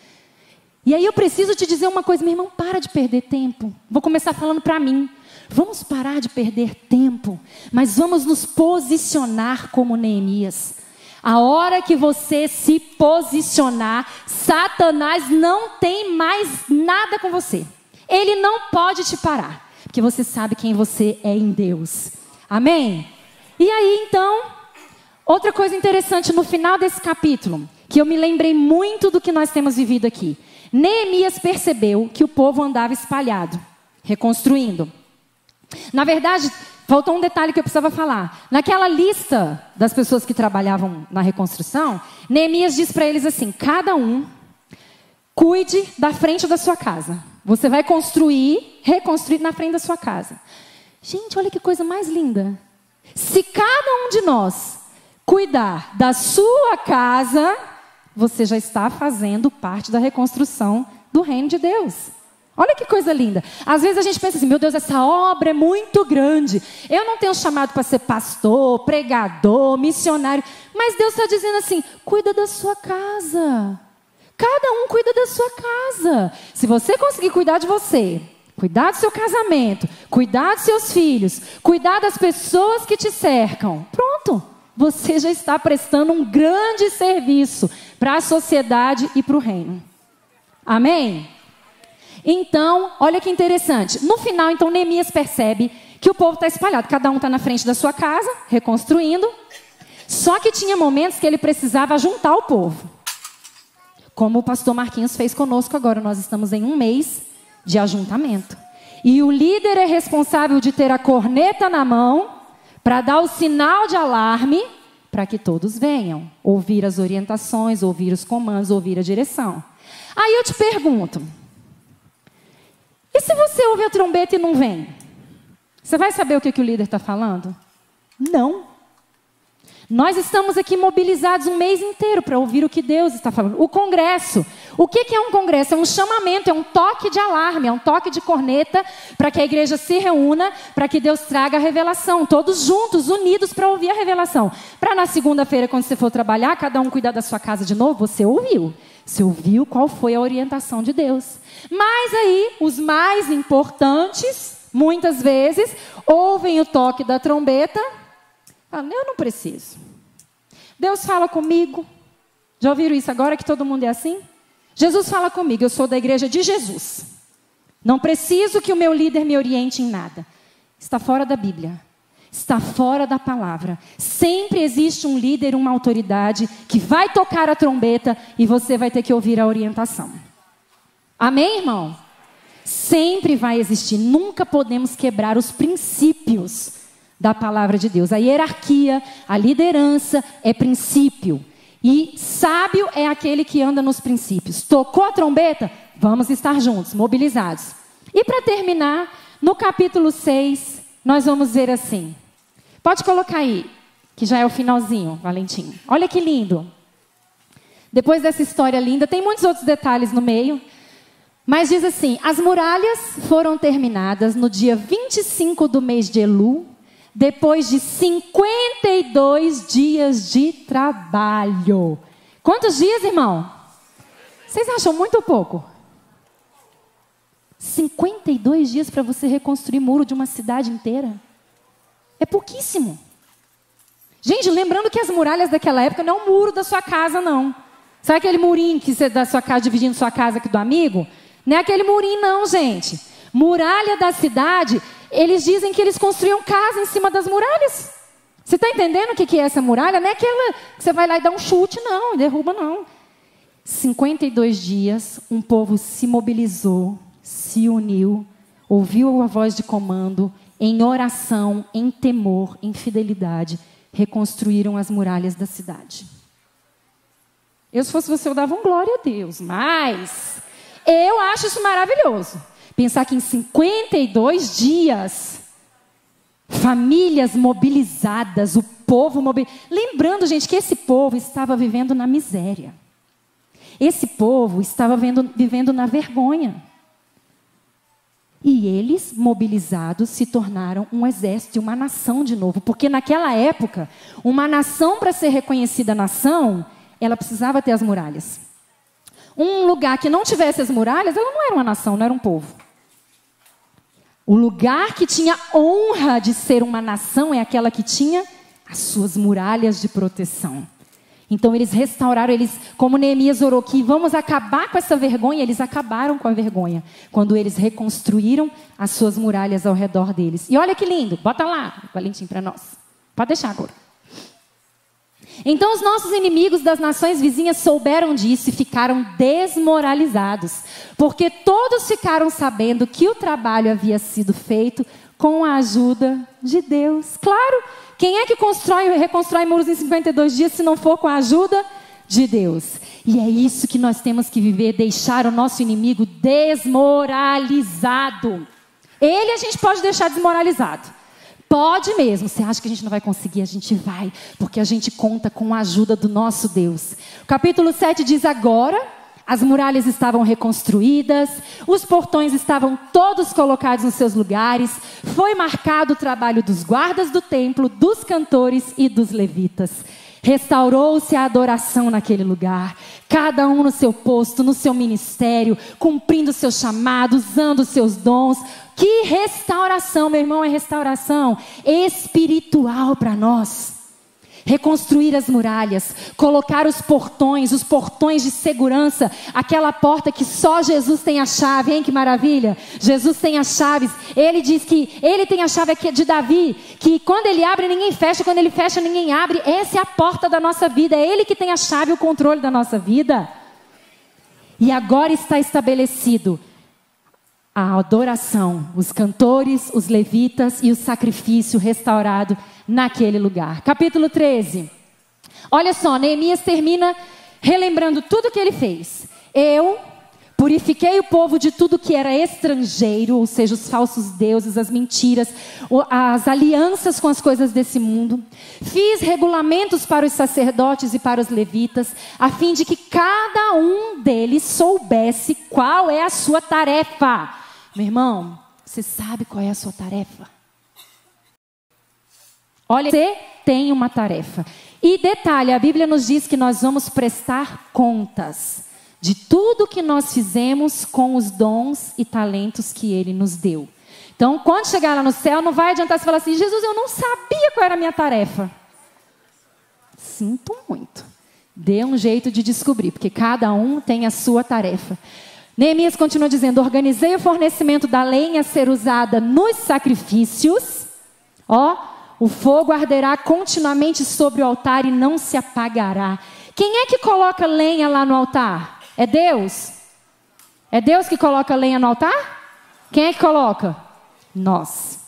E aí eu preciso te dizer uma coisa, meu irmão, para de perder tempo. Vou começar falando para mim. Vamos parar de perder tempo, mas vamos nos posicionar como Neemias. A hora que você se posicionar, Satanás não tem mais nada com você. Ele não pode te parar, porque você sabe quem você é em Deus. Amém? E aí então, outra coisa interessante no final desse capítulo, que eu me lembrei muito do que nós temos vivido aqui. Neemias percebeu que o povo andava espalhado, reconstruindo. Na verdade, faltou um detalhe que eu precisava falar. Naquela lista das pessoas que trabalhavam na reconstrução, Neemias diz para eles assim: cada um cuide da frente da sua casa. Você vai reconstruir na frente da sua casa. Gente, olha que coisa mais linda. Se cada um de nós cuidar da sua casa, você já está fazendo parte da reconstrução do reino de Deus. Olha que coisa linda. Às vezes a gente pensa assim: meu Deus, essa obra é muito grande. Eu não tenho chamado para ser pastor, pregador, missionário. Mas Deus está dizendo assim: cuida da sua casa. Cada um cuida da sua casa. Se você conseguir cuidar de você, cuidar do seu casamento, cuidar dos seus filhos, cuidar das pessoas que te cercam, pronto. Você já está prestando um grande serviço para a sociedade e para o reino. Amém? Então, olha que interessante. No final, então, Neemias percebe que o povo está espalhado. Cada um está na frente da sua casa, reconstruindo. Só que tinha momentos que ele precisava juntar o povo. Como o pastor Marquinhos fez conosco agora. Nós estamos em um mês de ajuntamento. E o líder é responsável de ter a corneta na mão para dar o sinal de alarme, para que todos venham ouvir as orientações, ouvir os comandos, ouvir a direção. Aí eu te pergunto, e se você ouve a trombeta e não vem? Você vai saber o que o líder está falando? Não. Nós estamos aqui mobilizados um mês inteiro para ouvir o que Deus está falando. O congresso. O que é um congresso? É um chamamento, é um toque de alarme, é um toque de corneta para que a igreja se reúna, para que Deus traga a revelação. Todos juntos, unidos para ouvir a revelação. Para na segunda-feira, quando você for trabalhar, cada um cuidar da sua casa de novo, você ouviu. Você ouviu qual foi a orientação de Deus. Mas aí, os mais importantes, muitas vezes, ouvem o toque da trombeta. Eu não preciso. Deus fala comigo. Já ouviram isso agora que todo mundo é assim? Jesus fala comigo, eu sou da igreja de Jesus. Não preciso que o meu líder me oriente em nada. Está fora da Bíblia. Está fora da palavra. Sempre existe um líder, uma autoridade que vai tocar a trombeta e você vai ter que ouvir a orientação. Amém, irmão? Sempre vai existir. Nunca podemos quebrar os princípios da palavra de Deus. A hierarquia, a liderança é princípio. E sábio é aquele que anda nos princípios. Tocou a trombeta? Vamos estar juntos, mobilizados. E para terminar, no capítulo 6, nós vamos ver assim. Pode colocar aí, que já é o finalzinho, Valentim. Olha que lindo. Depois dessa história linda, tem muitos outros detalhes no meio. Mas diz assim: as muralhas foram terminadas no dia 25 do mês de Elu, depois de 52 dias de trabalho. Quantos dias, irmão? Vocês acham muito ou pouco? 52 dias para você reconstruir muro de uma cidade inteira? É pouquíssimo. Gente, lembrando que as muralhas daquela época não é o muro da sua casa, não. Sabe aquele murinho que você da sua casa, dividindo sua casa aqui do amigo? Não é aquele murinho não, gente. Muralha da cidade, eles dizem que eles construíam casa em cima das muralhas. Você está entendendo o que é essa muralha? Não é aquela que você vai lá e dá um chute, não, derruba não. 52 dias, um povo se mobilizou, se uniu, ouviu a voz de comando, em oração, em temor, em fidelidade, reconstruíram as muralhas da cidade. Eu, se fosse você, eu dava um glória a Deus, mas eu acho isso maravilhoso. Pensar que em 52 dias, famílias mobilizadas, o povo mobilizado. Lembrando, gente, que esse povo estava vivendo na miséria. Esse povo estava vivendo na vergonha. E eles, mobilizados, se tornaram um exército, uma nação de novo. Porque naquela época, uma nação, para ser reconhecida nação, ela precisava ter as muralhas. Um lugar que não tivesse as muralhas, ela não era uma nação, não era um povo. O lugar que tinha honra de ser uma nação é aquela que tinha as suas muralhas de proteção. Então eles restauraram, como Neemias orou aqui, vamos acabar com essa vergonha. Eles acabaram com a vergonha quando eles reconstruíram as suas muralhas ao redor deles. E olha que lindo, bota lá, Valentim, para nós. Pode deixar agora. Então os nossos inimigos das nações vizinhas souberam disso e ficaram desmoralizados, porque todos ficaram sabendo que o trabalho havia sido com a ajuda de Deus. Claro, quem é que reconstrói muros em 52 dias se não for com a ajuda de Deus? E é isso que nós temos que viver, deixar o nosso inimigo desmoralizado. Ele a gente pode deixar desmoralizado. Pode mesmo. Você acha que a gente não vai conseguir? A gente vai, porque a gente conta com a ajuda do nosso Deus. O capítulo 7 diz: agora as muralhas estavam reconstruídas, os portões estavam todos colocados nos seus lugares, foi marcado o trabalho dos guardas do templo, dos cantores e dos levitas. Restaurou-se a adoração naquele lugar, cada um no seu posto, no seu ministério, cumprindo o seu chamado, usando os seus dons. Que restauração, meu irmão, é restauração espiritual para nós. Reconstruir as muralhas, colocar os portões de segurança, aquela porta que só Jesus tem a chave, hein? Que maravilha! Jesus tem as chaves. Ele diz que ele tem a chave aqui de Davi, que quando ele abre ninguém fecha, quando ele fecha ninguém abre. Essa é a porta da nossa vida, é ele que tem a chave e o controle da nossa vida. E agora está estabelecido a adoração, os cantores, os levitas e o sacrifício restaurado naquele lugar. Capítulo 13. Olha só, Neemias termina relembrando tudo que ele fez. Eu purifiquei o povo de tudo que era estrangeiro, ou seja, os falsos deuses, as mentiras, as alianças com as coisas desse mundo. Fiz regulamentos para os sacerdotes e para os levitas, a fim de que cada um deles soubesse qual é a sua tarefa. Meu irmão, você sabe qual é a sua tarefa? Olha, você tem uma tarefa. E detalhe, a Bíblia nos diz que nós vamos prestar contas de tudo que nós fizemos com os dons e talentos que Ele nos deu. Então, quando chegar lá no céu, não vai adiantar você falar assim: Jesus, eu não sabia qual era a minha tarefa. Sinto muito. Dê um jeito de descobrir, porque cada um tem a sua tarefa. Neemias continua dizendo: organizei o fornecimento da lenha a ser usada nos sacrifícios. O fogo arderá continuamente sobre o altar e não se apagará. Quem é que coloca lenha lá no altar? É Deus? É Deus que coloca lenha no altar? Quem é que coloca? Nós.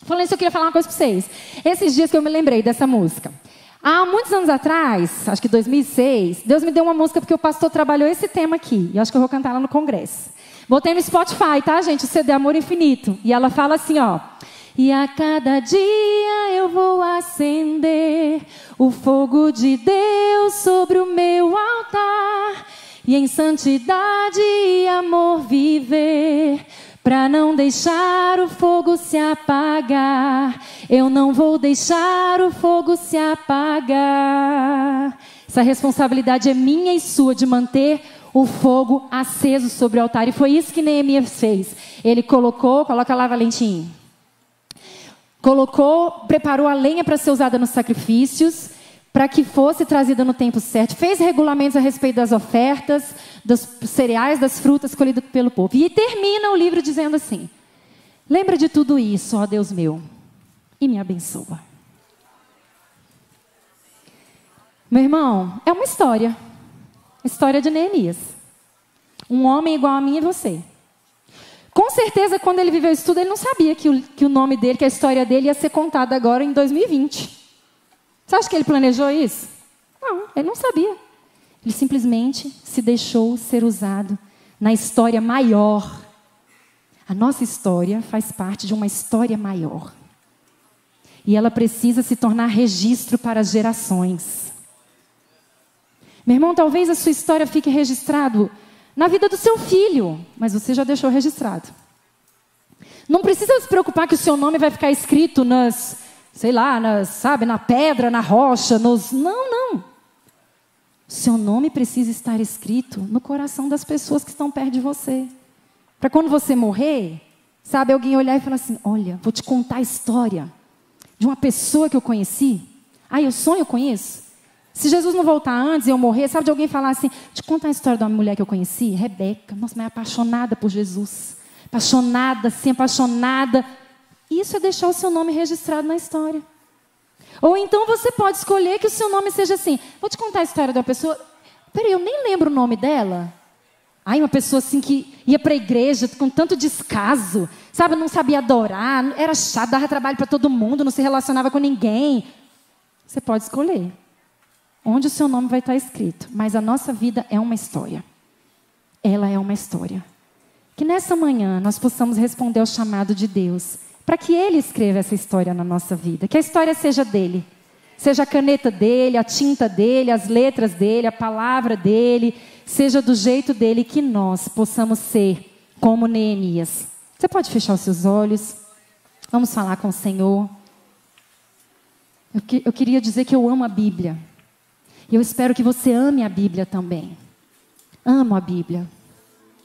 Falando isso, eu queria falar uma coisa para vocês. Esses dias que eu me lembrei dessa música. Há muitos anos atrás, acho que 2006, Deus me deu uma música porque o pastor trabalhou esse tema aqui. E acho que eu vou cantar lá no congresso. Botei no Spotify, tá, gente? O CD Amor Infinito. E ela fala assim, E a cada dia eu vou acender o fogo de Deus sobre o meu altar. E em santidade e amor viver, para não deixar o fogo se apagar. Eu não vou deixar o fogo se apagar. Essa responsabilidade é minha e sua, de manter o fogo aceso sobre o altar. E foi isso que Neemias fez. Ele coloca lá, Valentim. Preparou a lenha para ser usada nos sacrifícios, para que fosse trazida no tempo certo. Fez regulamentos a respeito das ofertas, dos cereais, das frutas colhidas pelo povo. E termina o livro dizendo assim: lembra de tudo isso, ó Deus meu, e me abençoa. Meu irmão, é uma história. História de Neemias. Um homem igual a mim e você. Com certeza, quando ele viveu isso tudo, ele não sabia que o nome dele, que a história dele ia ser contada agora em 2020. Você acha que ele planejou isso? Não, ele não sabia. Ele simplesmente se deixou ser usado na história maior. A nossa história faz parte de uma história maior. E ela precisa se tornar registro para as gerações. Meu irmão, talvez a sua história fique registrado na vida do seu filho, mas você já deixou registrado. Não precisa se preocupar que o seu nome vai ficar escrito nas, sei lá, na pedra, na rocha, Não. O seu nome precisa estar escrito no coração das pessoas que estão perto de você. Para quando você morrer, sabe, alguém olhar e falar assim: olha, vou te contar a história de uma pessoa que eu conheci. Eu sonho com isso. Se Jesus não voltar antes e eu morrer, sabe, de alguém falar assim: te contar a história de uma mulher que eu conheci, Rebeca. Nossa, mas é apaixonada por Jesus. Apaixonada, sim, apaixonada. Isso é deixar o seu nome registrado na história. Ou então você pode escolher que o seu nome seja assim: vou te contar a história de uma pessoa. Peraí, eu nem lembro o nome dela. Uma pessoa assim que ia para a igreja com tanto descaso, sabe, não sabia adorar, era chato, dava trabalho para todo mundo, não se relacionava com ninguém. Você pode escolher onde o seu nome vai estar escrito. Mas a nossa vida é uma história. Ela é uma história. Que nessa manhã nós possamos responder ao chamado de Deus, para que Ele escreva essa história na nossa vida. Que a história seja dele. Seja a caneta dele, a tinta dele, as letras dele, a palavra dele. Seja do jeito dele, que nós possamos ser como Neemias. Você pode fechar os seus olhos. Vamos falar com o Senhor. Eu queria dizer que eu amo a Bíblia. E eu espero que você ame a Bíblia também. Amo a Bíblia.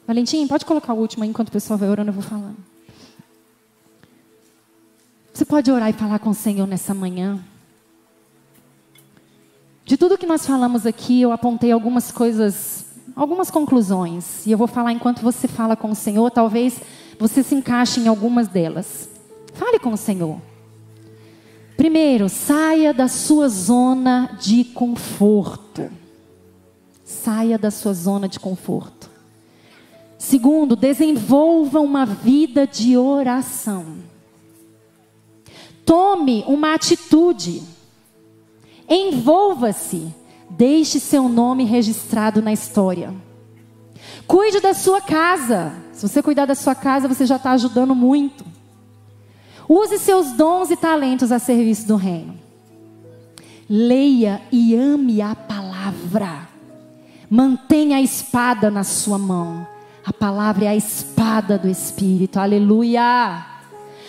Valentim, pode colocar o último aí, enquanto o pessoal vai orando, eu vou falando. Você pode orar e falar com o Senhor nessa manhã. De tudo que nós falamos aqui, eu apontei algumas coisas, algumas conclusões. E eu vou falar enquanto você fala com o Senhor. Talvez você se encaixe em algumas delas. Fale com o Senhor. Primeiro, saia da sua zona de conforto. Saia da sua zona de conforto. Segundo, desenvolva uma vida de oração. Tome uma atitude. Envolva-se. Deixe seu nome registrado na história. Cuide da sua casa. Se você cuidar da sua casa, você já está ajudando muito. Use seus dons e talentos a serviço do reino. Leia e ame a palavra. Mantenha a espada na sua mão. A palavra é a espada do Espírito. Aleluia.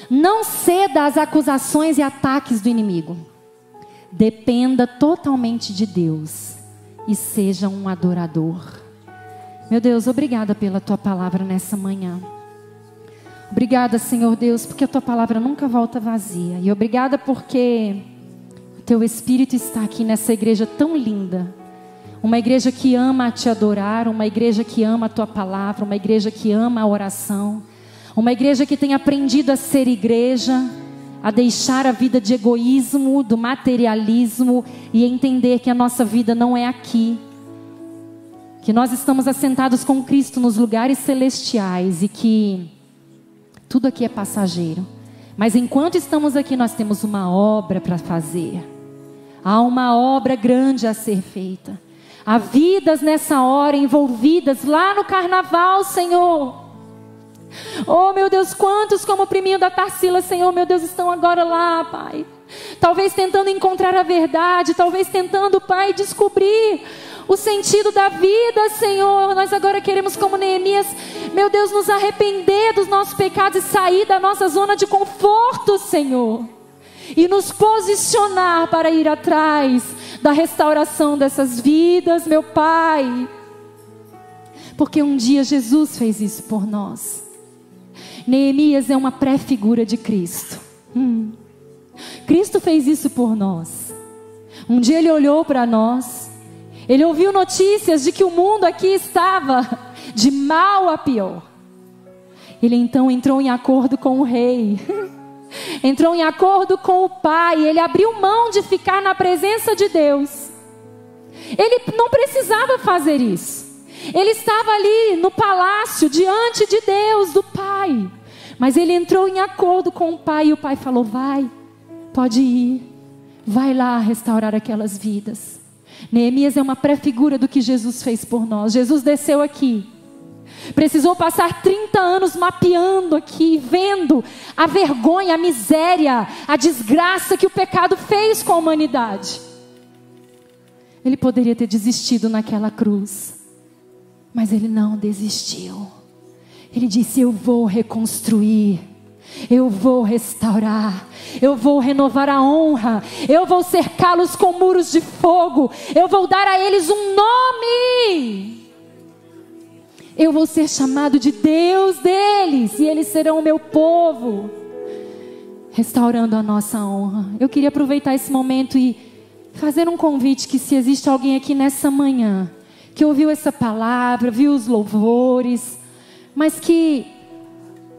Não ceda às acusações e ataques do inimigo. Dependa totalmente de Deus. E seja um adorador. Meu Deus, obrigada pela tua palavra nessa manhã. Obrigada, Senhor Deus, porque a tua palavra nunca volta vazia. E obrigada porque o teu Espírito está aqui nessa igreja tão linda. Uma igreja que ama te adorar, uma igreja que ama a tua palavra, uma igreja que ama a oração. Uma igreja que tem aprendido a ser igreja, a deixar a vida de egoísmo, do materialismo e entender que a nossa vida não é aqui. Que nós estamos assentados com Cristo nos lugares celestiais e que tudo aqui é passageiro. Mas enquanto estamos aqui, nós temos uma obra para fazer. Há uma obra grande a ser feita. Há vidas nessa hora envolvidas lá no carnaval, Senhor. Oh, meu Deus, quantos como o priminho da Tarsila, Senhor, meu Deus, estão agora lá, Pai. Talvez tentando encontrar a verdade, talvez tentando, Pai, descobrir o sentido da vida, Senhor. Nós agora queremos, como Neemias, meu Deus, nos arrepender dos nossos pecados e sair da nossa zona de conforto, Senhor. E nos posicionar para ir atrás da restauração dessas vidas, meu Pai. Porque um dia Jesus fez isso por nós. Neemias é uma pré-figura de Cristo. Cristo fez isso por nós. Um dia Ele olhou para nós. Ele ouviu notícias de que o mundo aqui estava de mal a pior. Ele então entrou em acordo com o rei. Entrou em acordo com o Pai. Ele abriu mão de ficar na presença de Deus. Ele não precisava fazer isso. Ele estava ali no palácio, diante de Deus, do Pai. Mas ele entrou em acordo com o Pai. E o Pai falou: vai, pode ir. Vai lá restaurar aquelas vidas. Neemias é uma pré-figura do que Jesus fez por nós. Jesus desceu aqui. Precisou passar 30 anos mapeando aqui, vendo a vergonha, a miséria, a desgraça que o pecado fez com a humanidade. Ele poderia ter desistido naquela cruz, mas ele não desistiu. Ele disse: eu vou reconstruir, eu vou restaurar, eu vou renovar a honra, eu vou cercá-los com muros de fogo, eu vou dar a eles um nome. Eu vou ser chamado de Deus deles e eles serão o meu povo, restaurando a nossa honra. Eu queria aproveitar esse momento e fazer um convite, que se existe alguém aqui nessa manhã que ouviu essa palavra, viu os louvores, mas que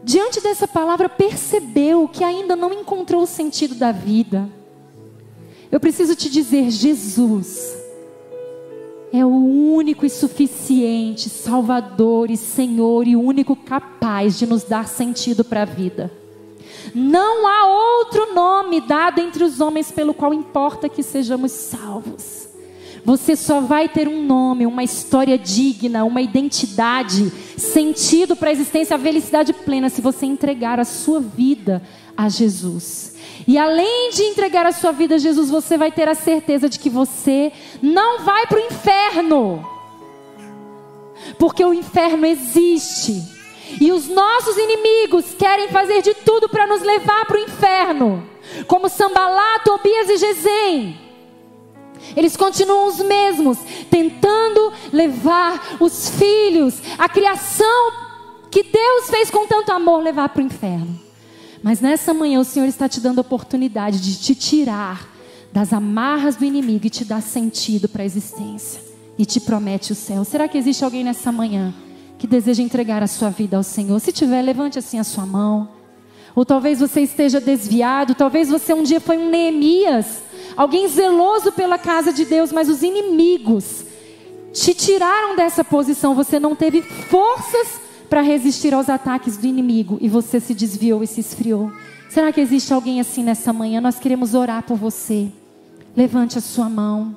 diante dessa palavra percebeu que ainda não encontrou o sentido da vida. Eu preciso te dizer: Jesus é o único e suficiente Salvador e Senhor, e o único capaz de nos dar sentido para a vida. Não há outro nome dado entre os homens pelo qual importa que sejamos salvos. Você só vai ter um nome, uma história digna, uma identidade, sentido para a existência, a felicidade plena, se você entregar a sua vida a Jesus. E além de entregar a sua vida a Jesus, você vai ter a certeza de que você não vai para o inferno, porque o inferno existe, e os nossos inimigos querem fazer de tudo para nos levar para o inferno, como Sambalat, Tobias e Gesem. Eles continuam os mesmos, tentando levar os filhos, a criação que Deus fez com tanto amor, levar para o inferno. Mas nessa manhã o Senhor está te dando a oportunidade de te tirar das amarras do inimigo e te dar sentido para a existência. E te promete o céu. Será que existe alguém nessa manhã que deseja entregar a sua vida ao Senhor? Se tiver, levante assim a sua mão. Ou talvez você esteja desviado, talvez você um dia foi um Neemias, alguém zeloso pela casa de Deus, mas os inimigos te tiraram dessa posição. Você não teve forças para resistir aos ataques do inimigo e você se desviou e se esfriou. Será que existe alguém assim nessa manhã? Nós queremos orar por você. Levante a sua mão.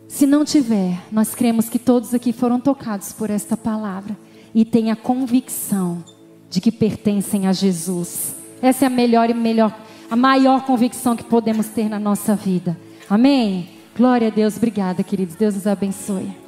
Se não tiver, nós cremos que todos aqui foram tocados por esta palavra e têm a convicção de que pertencem a Jesus. Essa é a maior convicção que podemos ter na nossa vida. Amém? Glória a Deus. Obrigada, queridos. Deus os abençoe.